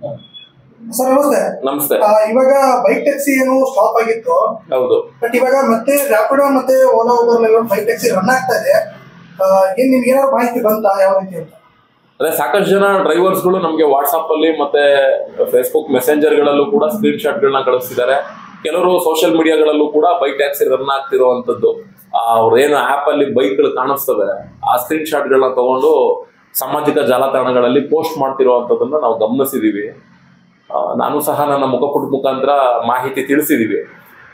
Sir ನಮಸ್ತೆ. ನಮಸ್ತೆ. ಇವಾಗ ಬೈಕ್ ಟ್ಯಾಕ್ಸಿ ಏನು ಸ್ಟಾಪ್ ಆಗಿತ್ತು. ಹೌದು. ಬಟ್ ಇವಾಗ ಮತ್ತೆ ರ್ಯಾಪಿಡೋ ಮತ್ತೆ Ola Uber bike taxi run ಆಗ್ತಾ ಇದೆ. ಏನ್ ನಿಮ್ಗೆ ಏನಾದ್ರು ಮಾಹಿತಿ ಬಂತಾ ಯಾವ ರೀತಿ ಅಂತ? ಅದೇ ಸಾಕಷ್ಟು ಜನ ಡ್ರೈವರ್ಸ್ಗಳು ನಮಗೆ ವಾಟ್ಸಾಪ್ ಅಲ್ಲಿ ಮತ್ತೆ ಫೇಸ್ಬುಕ್ ಮೆಸೆಂಜರ್ ಗಳಲ್ಲೂ ಕೂಡ ಸ್ಕ್ರೀನ್ ಶಾಟ್ ಗಳನ್ನ ಕಳಿಸ್ತಿದ್ದಾರೆ. ಕೆಲವರು ಸೋಷಿಯಲ್ ಮೀಡಿಯಾಗಳಲ್ಲೂ ಕೂಡ ಬೈಕ್ ಟ್ಯಾಕ್ಸಿ ರನ್ ಆಗ್ತಿರುವಂತದ್ದು ಅವ್ರೇನು ಆಪ್ ಅಲ್ಲಿ ಬೈಕ್ ಗಳು ಕಾಣಿಸ್ತವೆ ಆ ಸ್ಕ್ರೀನ್ ಶಾಟ್ ಗಳನ್ನ ತಗೊಂಡು ಸಾಮಾಜಿಕ ಜಾಲತಾಣಗಳಲ್ಲಿ ಪೋಸ್ಟ್ ಮಾಡ್ತಿರುವಂತದನ್ನ ನಾವು ಗಮನಿಸಿದೀವಿ. ನಾನು ಸಹ ನನ್ನ ಮುಖಪುಟ ಮುಖಾಂತರ ಮಾಹಿತಿ ತಿಳಿಸಿದೀವಿ.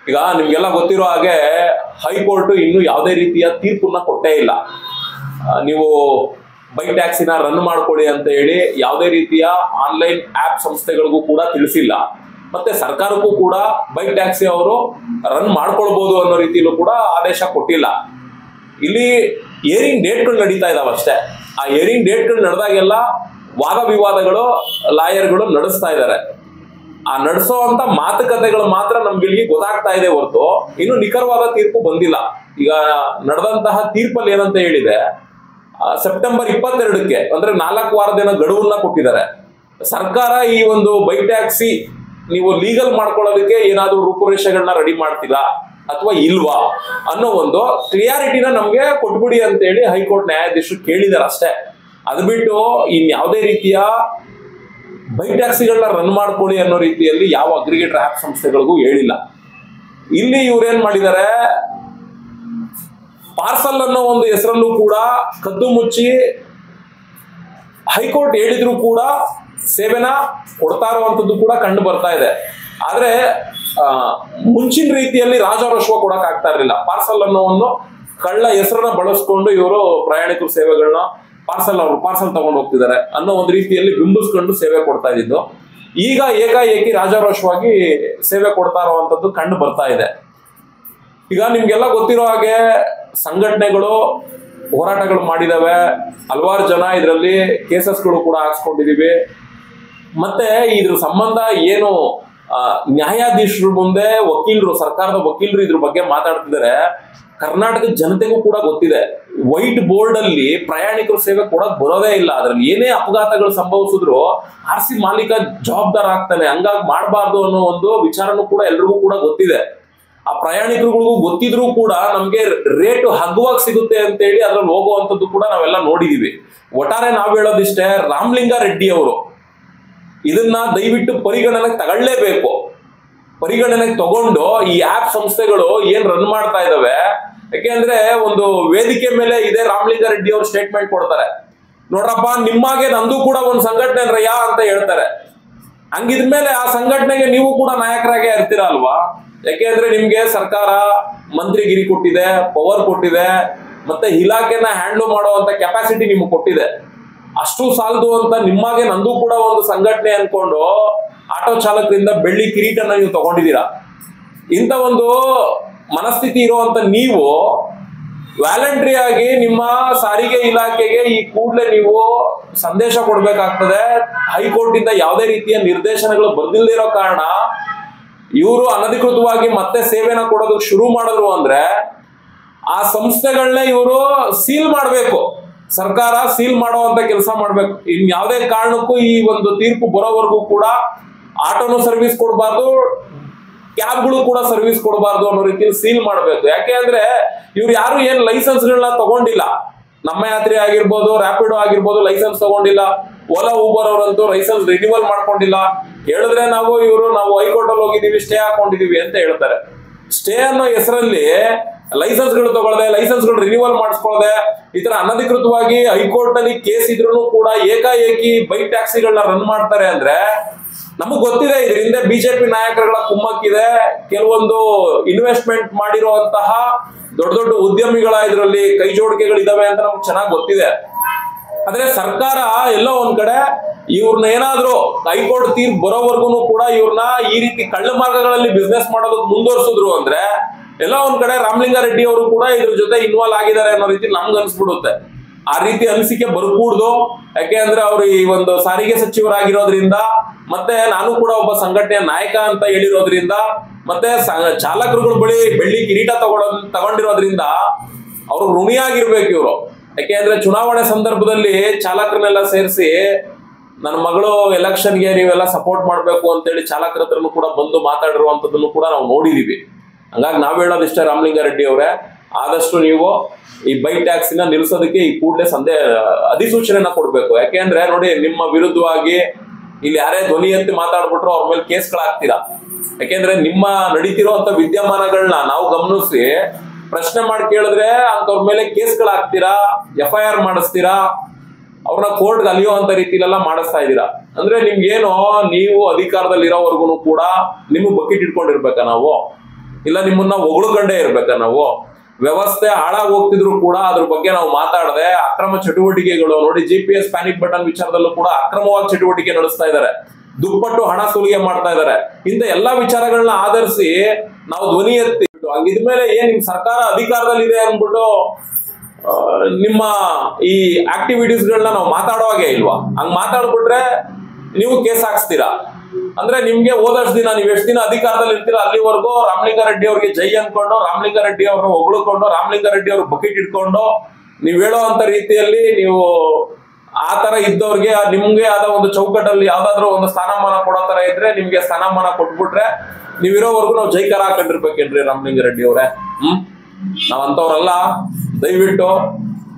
ಈಗ ನಿಮ್ಗೆಲ್ಲ ಗೊತ್ತಿರೋ ಹಾಗೆ ಹೈಕೋರ್ಟ್ ಇನ್ನು ಯಾವುದೇ ರೀತಿಯ ತೀರ್ಪನ್ನ ಕೊಟ್ಟೇ ಇಲ್ಲ. ನೀವು ಬೈಕ್ ಟ್ಯಾಕ್ಸಿನ ರನ್ ಮಾಡ್ಕೊಳ್ಳಿ ಅಂತ ಹೇಳಿ ಯಾವುದೇ ರೀತಿಯ ಆನ್ಲೈನ್ ಆಪ್ ಸಂಸ್ಥೆಗಳಿಗೂ ಕೂಡ ತಿಳಿಸಿಲ್ಲ. ಮತ್ತೆ ಸರ್ಕಾರಕ್ಕೂ ಕೂಡ ಬೈಕ್ ಟ್ಯಾಕ್ಸಿ ಅವರು ರನ್ ಮಾಡ್ಕೊಳ್ಬಹುದು ಅನ್ನೋ ರೀತಿಯಲ್ಲೂ ಕೂಡ ಆದೇಶ ಕೊಟ್ಟಿಲ್ಲ. ಇಲ್ಲಿ ಹಿಯರಿಂಗ್ ಡೇಟ್ಗಳು ನಡೀತಾ ಇದಾವೆ ಅಷ್ಟೇ. ಆ ಹಿಯರಿಂಗ್ ಡೇಟ್ಗಳು ನಡೆದಾಗೆಲ್ಲ ವಾದ ವಿವಾದಗಳು ಲಾಯರ್ಗಳು ನಡೆಸ್ತಾ ಇದ್ದಾರೆ. ಆ ನಡೆಸೋ ಅಂತ ಮಾತುಕತೆಗಳು ಮಾತ್ರ ನಮ್ಗೆ ಇಲ್ಲಿ ಗೊತ್ತಾಗ್ತಾ ಇದೆ ಹೊರತು ಇನ್ನು ನಿಖರವಾದ ತೀರ್ಪು ಬಂದಿಲ್ಲ. ಈಗ ನಡೆದಂತಹ ತೀರ್ಪಲ್ಲಿ ಏನಂತ ಹೇಳಿದೆ, ಸೆಪ್ಟೆಂಬರ್ 22ಕ್ಕೆ ಅಂದ್ರೆ 4 ವಾರದಿನ ಗಡುವನ್ನ ಕೊಟ್ಟಿದ್ದಾರೆ. ಸರ್ಕಾರ ಈ ಒಂದು ಬೈಕ್ ಟ್ಯಾಕ್ಸಿ ನೀವು ಲೀಗಲ್ ಮಾಡ್ಕೊಳ್ಳೋದಕ್ಕೆ ಏನಾದ್ರೂ ರೂಪುರೇಷೆಗಳನ್ನ ರೆಡಿ ಮಾಡ್ತೀರಾ ಅಥವಾ ಇಲ್ವಾ ಅನ್ನೋ ಒಂದು ಕ್ಲಿಯಾರಿಟಿನ ನಮ್ಗೆ ಕೊಟ್ಬಿಡಿ ಅಂತ ಹೇಳಿ ಹೈಕೋರ್ಟ್ ನ್ಯಾಯಾಧೀಶರು ಕೇಳಿದಾರೆ ಅಷ್ಟೇ. ಅದು ಬಿಟ್ಟು ಇನ್ಯಾವುದೇ ರೀತಿಯ ಬೈಕ್ ಟ್ಯಾಕ್ಸಿಗಳನ್ನ ರನ್ ಮಾಡ್ಕೊಳ್ಳಿ ಅನ್ನೋ ರೀತಿಯಲ್ಲಿ ಯಾವ ಅಗ್ರಿಗೇಟರ್ ಆಪ್ ಸಂಸ್ಥೆಗಳಿಗೂ ಹೇಳಿಲ್ಲ. ಇಲ್ಲಿ ಇವ್ರೇನ್ ಮಾಡಿದ್ದಾರೆ, ಪಾರ್ಸಲ್ ಅನ್ನೋ ಒಂದು ಹೆಸರಲ್ಲೂ ಕೂಡ ಕದ್ದು ಮುಚ್ಚಿ ಹೈಕೋರ್ಟ್ ಹೇಳಿದ್ರು ಕೂಡ ಸೇವೆನ ಕೊಡ್ತಾ ಇರುವಂತದ್ದು ಕೂಡ ಕಂಡು ಬರ್ತಾ ಇದೆ. ಆದ್ರೆ ಮುಂಚಿನ ರೀತಿಯಲ್ಲಿ ರಾಜಾರೋಷವ ಕೊಡಕ್ ಆಗ್ತಾ ಇರಲಿಲ್ಲ. ಪಾರ್ಸಲ್ ಅನ್ನೋ ಒಂದು ಕಳ್ಳ ಹೆಸರನ್ನ ಬಳಸ್ಕೊಂಡು ಇವರು ಪ್ರಯಾಣಿಕರು ಸೇವೆಗಳನ್ನ ಪಾರ್ಸಲ್ ತಗೊಂಡು ಹೋಗ್ತಿದ್ದಾರೆ ಅನ್ನೋ ಒಂದು ರೀತಿಯಲ್ಲಿ ಬಿಂಬಿಸ್ಕೊಂಡು ಸೇವೆ ಕೊಡ್ತಾ ಇದ್ದಿದ್ದು. ಈಗ ಏಕಾಏಕಿ ರಾಜಾರೋಷವಾಗಿ ಸೇವೆ ಕೊಡ್ತಾ ಇರುವಂತದ್ದು ಕಂಡು ಬರ್ತಾ ಇದೆ. ಈಗ ನಿಮ್ಗೆಲ್ಲ ಗೊತ್ತಿರೋ ಹಾಗೆ ಸಂಘಟನೆಗಳು ಹೋರಾಟಗಳು ಮಾಡಿದಾವೆ. ಹಲವಾರು ಜನ ಇದರಲ್ಲಿ ಕೇಸಸ್ಗಳು ಕೂಡ ಹಾಕ್ಸ್ಕೊಂಡಿದೀವಿ. ಮತ್ತೆ ಇದ್ರ ಸಂಬಂಧ ಏನು ನ್ಯಾಯಾಧೀಶರ ಮುಂದೆ ವಕೀಲರು, ಸರ್ಕಾರದ ವಕೀಲರು ಇದ್ರ ಬಗ್ಗೆ ಮಾತಾಡ್ತಿದ್ದಾರೆ. ಕರ್ನಾಟಕದ ಜನತೆಗೂ ಕೂಡ ಗೊತ್ತಿದೆ, ವೈಟ್ ಬೋರ್ಡ್ ಅಲ್ಲಿ ಪ್ರಯಾಣಿಕರು ಸೇವೆ ಕೊಡಕ್ ಬರೋದೇ ಇಲ್ಲ. ಅದ್ರಲ್ಲಿ ಏನೇ ಅಪಘಾತಗಳು ಸಂಭವಿಸಿದ್ರು RC ಮಾಲೀಕ ಜವಾಬ್ದಾರ ಆಗ್ತಾನೆ, ಹಂಗಾಗಿ ಮಾಡಬಾರ್ದು ಅನ್ನೋ ಒಂದು ವಿಚಾರನೂ ಕೂಡ ಎಲ್ರಿಗೂ ಕೂಡ ಗೊತ್ತಿದೆ. ಆ ಪ್ರಯಾಣಿಕರಿಗೂ ಗೊತ್ತಿದ್ರು ಕೂಡ ನಮ್ಗೆ ರೇಟ್ ಹಗ್ಗವಾಗಿ ಸಿಗುತ್ತೆ ಅಂತ ಹೇಳಿ ಅದ್ರಲ್ಲಿ ಹೋಗುವಂಥದ್ದು ಕೂಡ ನಾವೆಲ್ಲ ನೋಡಿದೀವಿ. ಒಟ್ಟಾರೆ ನಾವ್ ಹೇಳೋದಿಷ್ಟೇ, ರಾಮಲಿಂಗ ರೆಡ್ಡಿ ಅವರು ಇದನ್ನ ದಯವಿಟ್ಟು ಪರಿಗಣನೆಗೆ ತಗೊಳ್ಳೇಬೇಕು. ಪರಿಗಣನೆಗೆ ತಗೊಂಡು ಈ ಆಪ್ ಸಂಸ್ಥೆಗಳು ಏನ್ ರನ್ ಮಾಡ್ತಾ ಇದಾವೆ, ಯಾಕೆಂದ್ರೆ ಒಂದು ವೇದಿಕೆ ಮೇಲೆ ಇದೇ ರಾಮಲಿಂಗ ರೆಡ್ಡಿ ಅವರು ಸ್ಟೇಟ್ಮೆಂಟ್ ಕೊಡ್ತಾರೆ, ನೋಡ್ರಪ್ಪ ನಿಮ್ಮಾಗೆ ನಂದು ಕೂಡ ಒಂದು ಸಂಘಟನೆ ರಯ್ಯ ಅಂತ ಹೇಳ್ತಾರೆ. ಹಂಗಿದ್ಮೇಲೆ ಆ ಸಂಘಟನೆಗೆ ನೀವು ಕೂಡ ನಾಯಕರಾಗೇ ಇರ್ತೀರಾ ಅಲ್ವಾ? ಯಾಕೆಂದ್ರೆ ನಿಮ್ಗೆ ಸರ್ಕಾರ ಮಂತ್ರಿಗಿರಿ ಕೊಟ್ಟಿದೆ, ಪವರ್ ಕೊಟ್ಟಿದೆ, ಮತ್ತೆ ಇಲಾಖೆನ ಹ್ಯಾಂಡಲ್ ಮಾಡುವಂತ ಕೆಪಾಸಿಟಿ ನಿಮ್ಗೆ ಕೊಟ್ಟಿದೆ. ಅಷ್ಟು ಸಾಲದು ಅಂತ ನಿಮ್ಮಾಗೆ ನಂದು ಕೂಡ ಒಂದು ಸಂಘಟನೆ ಅನ್ಕೊಂಡು ಆಟೋ ಚಾಲಕರಿಂದ ಬೆಳ್ಳಿ ಕಿರೀಟನ ನೀವು ತಗೊಂಡಿದ್ದೀರಾ. ಇಂಥ ಒಂದು ಮನಸ್ಥಿತಿ ಇರುವಂತ ನೀವು ವ್ಯಾಲಂಟ್ರಿ ಆಗಿ ನಿಮ್ಮ ಸಾರಿಗೆ ಇಲಾಖೆಗೆ ಈ ಕೂಡಲೇ ನೀವು ಸಂದೇಶ ಕೊಡ್ಬೇಕಾಗ್ತದೆ. ಹೈಕೋರ್ಟ್ ಇಂದ ಯಾವುದೇ ರೀತಿಯ ನಿರ್ದೇಶನಗಳು ಬರ್ದಿಲ್ಲದೆ ಇರೋ ಕಾರಣ ಇವರು ಅನಧಿಕೃತವಾಗಿ ಮತ್ತೆ ಸೇವೆನ ಕೊಡೋದಕ್ಕೆ ಶುರು ಮಾಡಿದ್ರು ಅಂದ್ರೆ ಆ ಸಂಸ್ಥೆಗಳನ್ನ ಇವರು ಸೀಲ್ ಮಾಡಬೇಕು. ಸರ್ಕಾರ ಸೀಲ್ ಮಾಡುವಂತ ಕೆಲಸ ಮಾಡ್ಬೇಕು. ಇನ್ ಯಾವುದೇ ಕಾರಣಕ್ಕೂ ಈ ಒಂದು ತೀರ್ಪು ಬರೋವರೆಗೂ ಕೂಡ ಆಟೋನು ಸರ್ವಿಸ್ ಕೊಡಬಾರ್ದು, ಕ್ಯಾಬ್ಗಳು ಕೂಡ ಸರ್ವಿಸ್ ಕೊಡಬಾರ್ದು ಅನ್ನೋ ರೀತಿಯಲ್ಲಿ ಸೀಲ್ ಮಾಡಬೇಕು. ಯಾಕೆ ಅಂದ್ರೆ ಇವ್ರು ಯಾರು ಏನ್ ಲೈಸೆನ್ಸ್ಗಳನ್ನ ತಗೊಂಡಿಲ್ಲ. ನಮ್ಮ ಯಾತ್ರೆ ಆಗಿರ್ಬೋದು, ರ್ಯಾಪಿಡೋ ಆಗಿರ್ಬೋದು ಲೈಸೆನ್ಸ್ ತಗೊಂಡಿಲ್ಲ. ಓಲಾ ಊಬರ್ ಅವರಂತೂ ಲೈಸೆನ್ಸ್ ರಿನ್ಯೂವಲ್ ಮಾಡ್ಕೊಂಡಿಲ್ಲ. ಹೇಳಿದ್ರೆ ನಾವು ಹೈಕೋರ್ಟ್ ಅಲ್ಲಿ ಹೋಗಿದೀವಿ, ಸ್ಟೇ ಹಾಕೊಂಡಿದೀವಿ ಅಂತ ಹೇಳ್ತಾರೆ. ಸ್ಟೇ ಅನ್ನೋ ಹೆಸರಲ್ಲಿ ಲೈಸೆನ್ಸ್ ಗಳು ತಗೊಳ್ಳದೆ, ಲೈಸೆನ್ಸ್ ಗಳು ರಿನ್ಯೂವಲ್ ಮಾಡಿಸ್ಕೊಳ್ಳದೆ, ಈ ತರ ಅನಧಿಕೃತವಾಗಿ ಹೈಕೋರ್ಟ್ ಅಲ್ಲಿ ಕೇಸ್ ಇದ್ರೂ ಕೂಡ ಏಕಾಏಕಿ ಬೈಕ್ ಟ್ಯಾಕ್ಸಿಗಳನ್ನ ರನ್ ಮಾಡ್ತಾರೆ ಅಂದ್ರೆ ನಮಗ್ ಗೊತ್ತಿದೆ ಇದರಿಂದ ಬಿಜೆಪಿ ನಾಯಕರುಗಳ ಕುಮ್ಮಕ್ಕಿದೆ. ಕೆಲವೊಂದು ಇನ್ವೆಸ್ಟ್ಮೆಂಟ್ ಮಾಡಿರುವಂತಹ ದೊಡ್ಡ ದೊಡ್ಡ ಉದ್ಯಮಿಗಳ ಇದರಲ್ಲಿ ಕೈ ಜೋಡಿಕೆಗಳಿದಾವೆ ಅಂತ ನಮ್ಗೆ ಚೆನ್ನಾಗಿ ಗೊತ್ತಿದೆ. ಆದ್ರೆ ಸರ್ಕಾರ ಎಲ್ಲೋ ಒಂದ್ ಕಡೆ ಇವ್ರನ್ನ ಏನಾದ್ರು ಹೈಕೋರ್ಟ್ ತೀರ್ಪು ಬರೋವರೆಗೂ ಕೂಡ ಇವ್ರನ್ನ ಈ ರೀತಿ ಕಳ್ಳ ಮಾರ್ಗಗಳಲ್ಲಿ ಬಿಸ್ನೆಸ್ ಮಾಡೋದಕ್ಕೆ ಮುಂದುವರ್ಸಿದ್ರು ಅಂದ್ರೆ ಎಲ್ಲೋ ಒಂದ್ ಕಡೆ ರಾಮಲಿಂಗ ರೆಡ್ಡಿ ಅವರು ಕೂಡ ಇದ್ರ ಜೊತೆ ಇನ್ವಾಲ್ವ್ ಆಗಿದ್ದಾರೆ ಅನ್ನೋ ರೀತಿ ನಮ್ಗೆ ಅನ್ಸ್ಬಿಡುತ್ತೆ. ಆ ರೀತಿ ಅನಿಸಿಕೆ ಬರ್ಕೂಡ್ದು. ಯಾಕೆ ಅಂದ್ರೆ ಅವರು ಈ ಒಂದು ಸಾರಿಗೆ ಸಚಿವರಾಗಿರೋದ್ರಿಂದ, ಮತ್ತೆ ನಾನು ಕೂಡ ಒಬ್ಬ ಸಂಘಟನೆಯ ನಾಯಕ ಅಂತ ಹೇಳಿರೋದ್ರಿಂದ, ಮತ್ತೆ ಚಾಲಕರುಗಳ ಬಳಿ ಬೆಳ್ಳಿ ಕಿರೀಟ ತಗೊಂಡಿರೋದ್ರಿಂದ ಅವರು ಋಣಿಯಾಗಿರ್ಬೇಕು ಇವರು. ಯಾಕೆ ಅಂದ್ರೆ ಚುನಾವಣೆ ಸಂದರ್ಭದಲ್ಲಿ ಚಾಲಕರನ್ನೆಲ್ಲ ಸೇರಿಸಿ ನನ್ನ ಮಗಳು ಎಲೆಕ್ಷನ್ಗೆ ನೀವೆಲ್ಲ ಸಪೋರ್ಟ್ ಮಾಡಬೇಕು ಅಂತೇಳಿ ಚಾಲಕರ ಹತ್ರನು ಕೂಡ ಬಂದು ಮಾತಾಡಿರುವಂಥದ್ದನ್ನು ಕೂಡ ನಾವು ನೋಡಿದೀವಿ. ಹಂಗಾಗಿ ನಾವ್ ಹೇಳೋದಿಷ್ಟೇ, ರಾಮಲಿಂಗಾರೆಡ್ಡಿ ಅವರೇ, ಆದಷ್ಟು ನೀವು ಈ ಬೈಕ್ ಟ್ಯಾಕ್ಸಿನ ನಿಲ್ಸೋದಕ್ಕೆ ಈ ಕೂಡಲೇ ಅಧಿಸೂಚನೆನ ಕೊಡ್ಬೇಕು. ಯಾಕೆಂದ್ರೆ ನೋಡಿ, ನಿಮ್ಮ ವಿರುದ್ಧವಾಗಿ ಇಲ್ಲಿ ಯಾರೇ ಧ್ವನಿ ಎತ್ತಿ ಮಾತಾಡ್ಬಿಟ್ರು ಅವ್ರ ಮೇಲೆ ಕೇಸ್ಗಳಾಗ್ತೀರಾ. ಯಾಕೆಂದ್ರೆ ನಿಮ್ಮ ನಡೀತಿರುವಂತ ವಿದ್ಯಮಾನಗಳನ್ನ ನಾವು ಗಮನಿಸಿ ಪ್ರಶ್ನೆ ಮಾಡಿ ಕೇಳಿದ್ರೆ ಅಂತವ್ರ ಮೇಲೆ ಕೇಸ್ಗಳಾಗ್ತೀರಾ, FIR ಮಾಡಿಸ್ತೀರಾ, ಅವ್ರನ್ನ ಕೋರ್ಟ್ಗೆ ಅಲಿಯುವಂತ ರೀತಿಲೆಲ್ಲ ಮಾಡಿಸ್ತಾ ಇದ್ದೀರಾ. ಅಂದ್ರೆ ನಿಮ್ಗೇನು, ನೀವು ಅಧಿಕಾರದಲ್ಲಿ ಇರೋವರೆಗೂ ಕೂಡ ನಿಮ್ಗೆ ಬಕೆಟ್ ಇಟ್ಕೊಂಡಿರ್ಬೇಕಾ ನಾವು, ಇಲ್ಲ ನಿಮ್ಮನ್ನ ಹೊಗಳ್ಕೊಂಡೇ ಇರ್ಬೇಕಾ ನಾವು? ವ್ಯವಸ್ಥೆ ಹಾಳಾಗಿ ಹೋಗ್ತಿದ್ರು ಕೂಡ ಅದ್ರ ಬಗ್ಗೆ ನಾವು ಮಾತಾಡದೆ ಅಕ್ರಮ ಚಟುವಟಿಕೆಗಳು ನೋಡಿ, GPS ಪ್ಯಾನಿಕ್ ಬಟನ್ ವಿಚಾರದಲ್ಲೂ ಕೂಡ ಅಕ್ರಮವಾಗಿ ಚಟುವಟಿಕೆ ನಡೆಸ್ತಾ ಇದ್ದಾರೆ, ದುಪ್ಪಟ್ಟು ಹಣ ಸುಲಿಗೆ ಮಾಡ್ತಾ ಇದ್ದಾರೆ. ಇಂಥ ಎಲ್ಲಾ ವಿಚಾರಗಳನ್ನ ಆಧರಿಸಿ ನಾವು ಧ್ವನಿ ಎತ್ತಿ ಹಂಗಿದ್ಮೇಲೆ ನಿಮ್ ಸರ್ಕಾರ ಅಧಿಕಾರದಲ್ಲಿದೆ ಅಂದ್ಬಿಟ್ಟು ನಿಮ್ಮ ಈ ಆಕ್ಟಿವಿಟೀಸ್ ಗಳನ್ನ ನಾವು ಮಾತಾಡುವಾಗೆ ಇಲ್ವಾ? ಹಂಗ್ ಮಾತಾಡ್ಬಿಟ್ರೆ ನೀವು ಕೇಸ್ ಹಾಕ್ಸ್ತೀರಾ. ಅಂದ್ರೆ ನಿಮ್ಗೆ ಹೋದಷ್ಟು ದಿನ ನೀವ್ ಎಷ್ಟು ದಿನ ಅಧಿಕಾರದಲ್ಲಿ ಇರ್ತೀರಾ ಅಲ್ಲಿವರೆಗೂ ರಾಮಲಿಂಗಾರೆಡ್ಡಿ ಅವ್ರಿಗೆ ಜೈ ಅನ್ಕೊಂಡು, ರಾಮಲಿಂಗಾರೆಡ್ಡಿ ಅವ್ರನ್ನ ಹೊಗಳ್ಕೊಂಡು, ರಾಮಲಿಂಗಾರೆಡ್ಡಿ ಅವ್ರ ಬಕೆಟ್ ಇಟ್ಕೊಂಡು ನೀವ್ ಹೇಳೋ ಅಂತ ರೀತಿಯಲ್ಲಿ ನೀವು ಆ ತರ ಇದ್ದವ್ರಿಗೆ ನಿಮ್ಗೆ ಆದ ಒಂದು ಚೌಕಟ್ಟಲ್ಲಿ ಯಾವ್ದಾದ್ರು ಒಂದು ಸ್ಥಾನಮಾನ ಕೊಡೋ ತರ ಇದ್ರೆ ನಿಮ್ಗೆ ಸ್ಥಾನಮಾನ ಕೊಟ್ಬಿಟ್ರೆ ನೀವಿರೋವರೆಗೂ ನಾವು ಜೈಕಾರ ಹಾಕೊಂಡಿರ್ಬೇಕೇನ್ರಿ ರಾಮಲಿಂಗಾರೆಡ್ಡಿ ಅವರೇ? ನಾವಂತವ್ರಲ್ಲ. ದಯವಿಟ್ಟು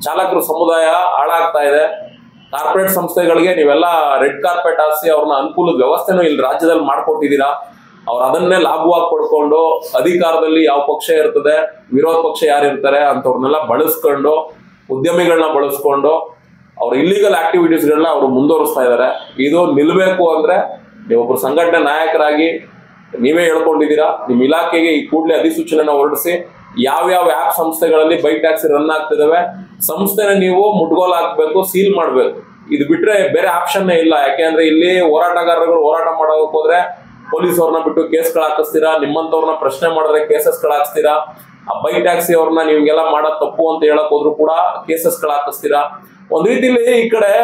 ಚಾಲಕರ ಸಮುದಾಯ ಹಾಳಾಗ್ತಾ ಇದೆ. ಕಾರ್ಪೊರೇಟ್ ಸಂಸ್ಥೆಗಳಿಗೆ ನೀವೆಲ್ಲ ರೆಡ್ ಕಾರ್ಪೆಟ್ ಹಾಸಿ ಅವ್ರನ್ನ ಅನುಕೂಲದ ವ್ಯವಸ್ಥೆನೂ ಇಲ್ಲಿ ರಾಜ್ಯದಲ್ಲಿ ಮಾಡ್ಕೊಟ್ಟಿದ್ದೀರಾ. ಅವ್ರು ಅದನ್ನೇ ಲಾಭವಾಗಿ ಪಡ್ಕೊಂಡು ಅಧಿಕಾರದಲ್ಲಿ ಯಾವ ಪಕ್ಷ ಇರ್ತದೆ, ವಿರೋಧ ಪಕ್ಷ ಯಾರಿರ್ತಾರೆ ಅಂತವ್ರನ್ನೆಲ್ಲ ಬಳಸ್ಕೊಂಡು, ಉದ್ಯಮಿಗಳನ್ನ ಬಳಸ್ಕೊಂಡು ಅವ್ರ ಇಲ್ಲಿಗಲ್ ಆಕ್ಟಿವಿಟೀಸ್ಗಳನ್ನ ಅವರು ಮುಂದುವರಿಸ್ತಾ ಇದ್ದಾರೆ. ಇದು ನಿಲ್ಬೇಕು ಅಂದ್ರೆ ನೀವೊಬ್ರು ಸಂಘಟನೆ ನಾಯಕರಾಗಿ ನೀವೇ ಹೇಳ್ಕೊಂಡಿದ್ದೀರಾ. ನಿಮ್ ಇಲಾಖೆಗೆ ಈ ಕೂಡಲೇ ಅಧಿಸೂಚನೆನ ಹೊರಡಿಸಿ ಯಾವ್ಯಾವ ಆ್ಯಪ್ ಸಂಸ್ಥೆಗಳಲ್ಲಿ ಬೈಕ್ ಟ್ಯಾಕ್ಸಿ ರನ್ ಆಗ್ತಿದಾವೆ ಸಂಸ್ಥೆನ ನೀವು ಮುಟ್ಗೋಲ್ ಹಾಕ್ಬೇಕು, ಸೀಲ್ ಮಾಡ್ಬೇಕು. ಇದು ಬಿಟ್ರೆ ಬೇರೆ ಆಪ್ಷನ್ನೇ ಇಲ್ಲ. ಯಾಕೆಂದ್ರೆ ಇಲ್ಲಿ ಹೋರಾಟಗಾರರುಗಳು ಹೋರಾಟ ಮಾಡೋದಕ್ಕೆ ಹೋದ್ರೆ ಪೊಲೀಸ್ ಅವ್ರನ್ನ ಬಿಟ್ಟು ಕೇಸ್ಗಳು ಹಾಕಿಸ್ತೀರಾ, ನಿಮ್ಮಂತವ್ರನ್ನ ಪ್ರಶ್ನೆ ಮಾಡಿದ್ರೆ ಕೇಸಸ್ಗಳು ಹಾಕ್ಸ್ತೀರಾ. ಆ ಬೈಕ್ ಟ್ಯಾಕ್ಸಿ ಅವ್ರನ್ನ ನೀವ್ಗೆಲ್ಲ ಮಾಡೋದ್ ತಪ್ಪು ಅಂತ ಹೇಳಕ್ ಹೋದ್ರು ಕೂಡ ಕೇಸಸ್ಗಳು ಹಾಕಿಸ್ತೀರಾ. ಒಂದ್ ರೀತಿಲಿ ಈ ಕಡೆ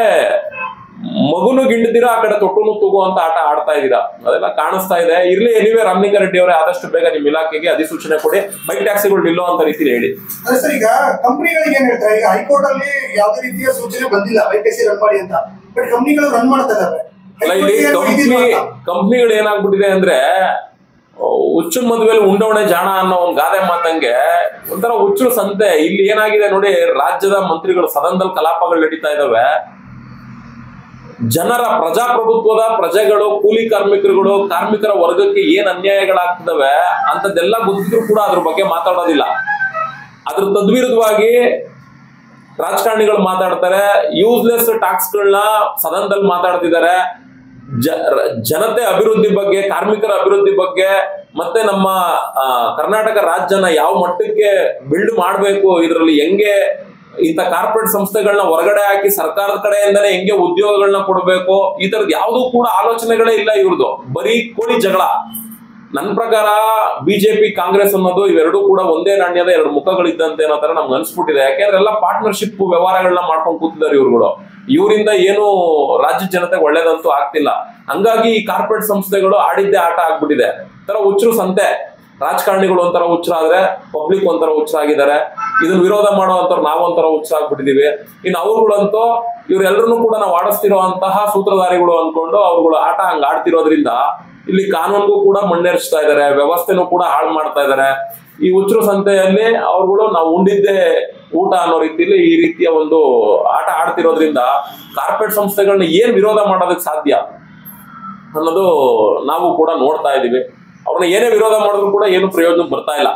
ಮಗುನು ಗಿಂಡ್ತೀರಾ, ಆ ಕಡೆ ತೊಟ್ಟುನು ತೂಗು ಅಂತ ಆಟ ಆಡ್ತಾ ಇದ್ದೀರಾ. ಅದೆಲ್ಲ ಕಾಣಿಸ್ತಾ ಇದೆ. ಇರ್ಲಿ, ಎನಿವೇ ರಾಮಲಿಂಗಾರೆಡ್ಡಿ ಅವರೇ, ಆದಷ್ಟು ಬೇಗ ನಿಮ್ ಇಲಾಖೆಗೆ ಅಧಿಸೂಚನೆ ಕೊಡಿ, ಬೈಕ್ ಟ್ಯಾಕ್ಸಿಗಳು ನಿಲ್ಲೋ ಅಂತ ರೀತಿಲಿ ಹೇಳಿ. ಅದೇ ಸರ್, ಈಗ ಕಂಪನಿಗಳಿಗೆ ಏನ್ ಹೇಳ್ತಾರೆ, ಈಗ ಹೈಕೋರ್ಟ್ ಅಲ್ಲಿ ಯಾವುದೇ ರೀತಿಯ ಸೂಚನೆ ಬಂದಿಲ್ಲ ಬೈಕ್ ಟ್ಯಾಕ್ಸಿ ರನ್ ಮಾಡಿ ಅಂತ, ಬಟ್ ಕಂಪನಿಗಳು ರನ್ ಮಾಡ್ತಾ ಇದಾವೆ. ಇಲ್ಲಿ ಕಂಪ್ನಿಗಳು ಏನಾಗ್ಬಿಟ್ಟಿದೆ ಅಂದ್ರೆ ಹುಚ್ಚು ಮದುವೆಲಿ ಉಂಡವಣೆ ಜಾಣ ಅನ್ನೋ ಒಂದು ಗಾದೆ ಮಾತಂಗೆ ಒಂಥರ ಹುಚ್ಚು ಸಂತೆ. ಇಲ್ಲಿ ಏನಾಗಿದೆ ನೋಡಿ, ರಾಜ್ಯದ ಮಂತ್ರಿಗಳು ಸದನದಲ್ಲಿ ಕಲಾಪಗಳು ನಡೀತಾ ಇದಾವೆ. ಜನರ ಪ್ರಜಾಪ್ರಭುತ್ವದ ಪ್ರಜೆಗಳು, ಕೂಲಿ ಕಾರ್ಮಿಕರುಗಳು, ಕಾರ್ಮಿಕರ ವರ್ಗಕ್ಕೆ ಏನ್ ಅನ್ಯಾಯಗಳಾಗ್ತದವೆ ಅಂತದೆಲ್ಲ ಗೊತ್ತಿದ್ರು ಕೂಡ ಅದ್ರ ಬಗ್ಗೆ ಮಾತಾಡೋದಿಲ್ಲ. ಅದ್ರ ತದ್ವಿರುದ್ಧವಾಗಿ ರಾಜಕಾರಣಿಗಳು ಮಾತಾಡ್ತಾರೆ, ಯೂಸ್ಲೆಸ್ ಟ್ಯಾಕ್ಸ್ಗಳನ್ನ ಸದನದಲ್ಲಿ ಮಾತಾಡ್ತಿದ್ದಾರೆ. ಜನತೆ ಅಭಿವೃದ್ಧಿ ಬಗ್ಗೆ, ಕಾರ್ಮಿಕರ ಅಭಿವೃದ್ಧಿ ಬಗ್ಗೆ, ಮತ್ತೆ ನಮ್ಮ ಕರ್ನಾಟಕ ರಾಜ್ಯನ ಯಾವ ಮಟ್ಟಕ್ಕೆ ಬಿಲ್ಡ್ ಮಾಡ್ಬೇಕು, ಇದರಲ್ಲಿ ಹೆಂಗೆ ಇಂಥ ಕಾರ್ಪೊರೇಟ್ ಸಂಸ್ಥೆಗಳನ್ನ ಹೊರಗಡೆ ಹಾಕಿ ಸರ್ಕಾರದ ಕಡೆಯಿಂದನೇ ಹೆಂಗೆ ಉದ್ಯೋಗಗಳನ್ನ ಕೊಡಬೇಕು, ಈ ತರದ್ ಯಾವ್ದು ಕೂಡ ಆಲೋಚನೆಗಳೇ ಇಲ್ಲ ಇವ್ರದ್ದು. ಬರೀ ಕೋಳಿ ಜಗಳ. ನನ್ನ ಪ್ರಕಾರ ಬಿಜೆಪಿ ಕಾಂಗ್ರೆಸ್ ಅನ್ನೋದು ಇವೆರಡೂ ಕೂಡ ಒಂದೇ ನಾಣ್ಯದ ಎರಡು ಮುಖಗಳಿದ್ದಂತೆ ಅನ್ನೋ ತರ ನಮ್ಗೆ ಅನ್ಸ್ಬಿಟ್ಟಿದೆ. ಯಾಕೆಂದ್ರೆ ಎಲ್ಲ ಪಾರ್ಟ್ನರ್ಶಿಪ್ ವ್ಯವಹಾರಗಳನ್ನ ಮಾಡ್ಕೊಂಡು ಕೂತಿದ್ದಾರೆ ಇವ್ರುಗಳು. ಇವರಿಂದ ಏನು ರಾಜ್ಯ ಜನತೆಗೆ ಒಳ್ಳೇದಂತೂ ಆಗ್ತಿಲ್ಲ. ಹಂಗಾಗಿ ಈ ಕಾರ್ಪೊರೇಟ್ ಸಂಸ್ಥೆಗಳು ಆಡಿದ್ದೇ ಆಟ ಆಗ್ಬಿಟ್ಟಿದೆ. ತರ ಹುಚ್ಚರು ಸಂತೆ. ರಾಜಕಾರಣಿಗಳು ಒಂಥರ ಹುಚ್ಚರಾದ್ರೆ ಪಬ್ಲಿಕ್ ಒಂಥರ ಹುಚ್ಚರಾಗಿದ್ದಾರೆ. ಇದನ್ನ ವಿರೋಧ ಮಾಡುವಂತವ್ರು ನಾವೊಂಥರ ಹುಚ್ಚರಾಗ್ಬಿಟ್ಟಿದೀವಿ. ಇನ್ನು ಅವ್ರುಗಳಂತೂ ಇವ್ರೆಲ್ಲರನ್ನೂ ಕೂಡ ನಾವು ಆಡಿಸ್ತಿರುವಂತಹ ಸೂತ್ರಧಾರಿಗಳು ಅನ್ಕೊಂಡು ಅವ್ರುಗಳು ಆಟ ಹಂಗ ಆಡ್ತಿರೋದ್ರಿಂದ ಇಲ್ಲಿ ಕಾನೂನಿಗೂ ಕೂಡ ಮಣ್ಣೇರಿಸ್ತಾ ಇದ್ದಾರೆ, ವ್ಯವಸ್ಥೆನೂ ಕೂಡ ಹಾಳು ಮಾಡ್ತಾ ಇದ್ದಾರೆ. ಈ ಹುಚ್ಚರು ಸಂತೆಯಲ್ಲಿ ಅವ್ರುಗಳು ನಾವು ಉಂಡಿದ್ದೇ ಊಟ ಅನ್ನೋ ರೀತಿಯಲ್ಲಿ ಈ ರೀತಿಯ ಒಂದು ಆಟ ಆಡ್ತಿರೋದ್ರಿಂದ ಕಾರ್ಪೊರೇಟ್ ಸಂಸ್ಥೆಗಳನ್ನ ಏನ್ ವಿರೋಧ ಮಾಡೋದಕ್ಕೆ ಸಾಧ್ಯ ಅನ್ನೋದು ನಾವು ಕೂಡ ನೋಡ್ತಾ ಇದೀವಿ. ಅವ್ರನ್ನ ಏನೇ ವಿರೋಧ ಮಾಡಿದ್ರು ಕೂಡ ಏನು ಪ್ರಯೋಜನ ಬರ್ತಾ ಇಲ್ಲ.